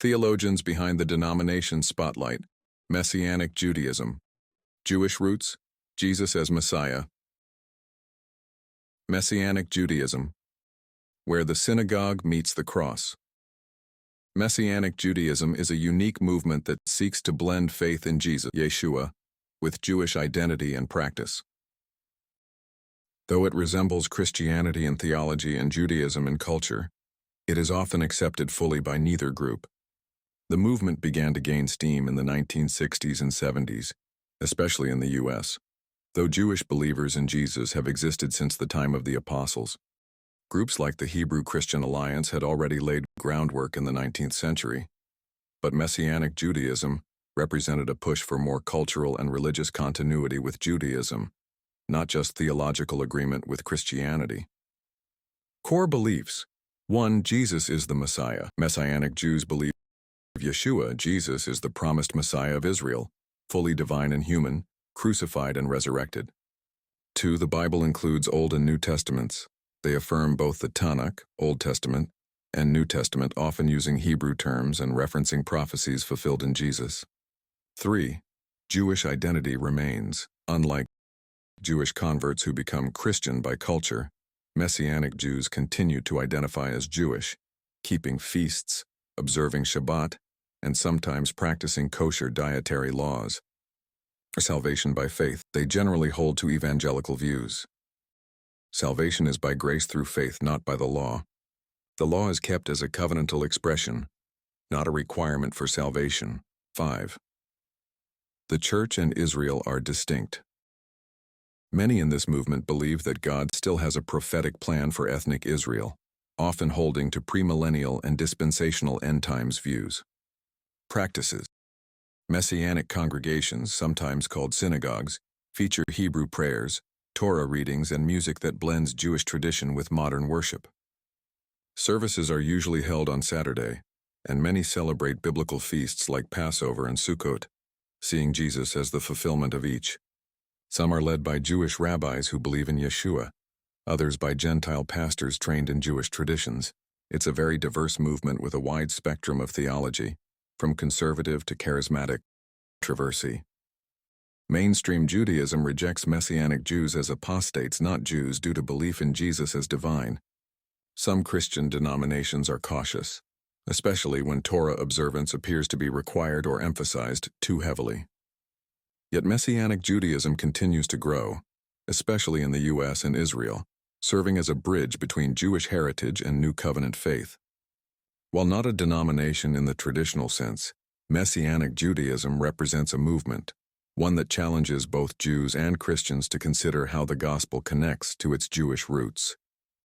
Theologians behind the Denominations spotlight: Messianic Judaism. Jewish roots: Jesus as Messiah. Messianic Judaism, where the synagogue meets the cross. Messianic Judaism is a unique movement that seeks to blend faith in Jesus, Yeshua, with Jewish identity and practice. Though it resembles Christianity in theology and Judaism in culture, it is often accepted fully by neither group. The movement began to gain steam in the 1960s and 70s, especially in the U.S., though Jewish believers in Jesus have existed since the time of the Apostles. Groups like the Hebrew Christian Alliance had already laid groundwork in the 19th century, but Messianic Judaism represented a push for more cultural and religious continuity with Judaism, not just theological agreement with Christianity. Core beliefs: 1. Jesus is the Messiah. Messianic Jews believe Yeshua, Jesus, is the promised Messiah of Israel, fully divine and human, crucified and resurrected. 2. The Bible includes Old and New Testaments. They affirm both the Tanakh, Old Testament, and New Testament, often using Hebrew terms and referencing prophecies fulfilled in Jesus. 3. Jewish identity remains. Unlike Jewish converts who become Christian by culture, Messianic Jews continue to identify as Jewish, keeping feasts, observing Shabbat, and sometimes practicing kosher dietary laws. For salvation by faith, they generally hold to evangelical views. Salvation is by grace through faith, not by the law. The law is kept as a covenantal expression, not a requirement for salvation. 5. The Church and Israel are distinct. Many in this movement believe that God still has a prophetic plan for ethnic Israel, often holding to premillennial and dispensational end-times views. Practices: Messianic congregations, sometimes called synagogues, feature Hebrew prayers, Torah readings, and music that blends Jewish tradition with modern worship. Services are usually held on Saturday, and many celebrate biblical feasts like Passover and Sukkot, seeing Jesus as the fulfillment of each. Some are led by Jewish rabbis who believe in Yeshua, others by Gentile pastors trained in Jewish traditions. It's a very diverse movement with a wide spectrum of theology, from conservative to charismatic controversy. Mainstream Judaism rejects Messianic Jews as apostates, not Jews, due to belief in Jesus as divine. Some Christian denominations are cautious, especially when Torah observance appears to be required or emphasized too heavily. Yet Messianic Judaism continues to grow, especially in the U.S. and Israel, serving as a bridge between Jewish heritage and New Covenant faith. While not a denomination in the traditional sense, Messianic Judaism represents a movement, one that challenges both Jews and Christians to consider how the gospel connects to its Jewish roots.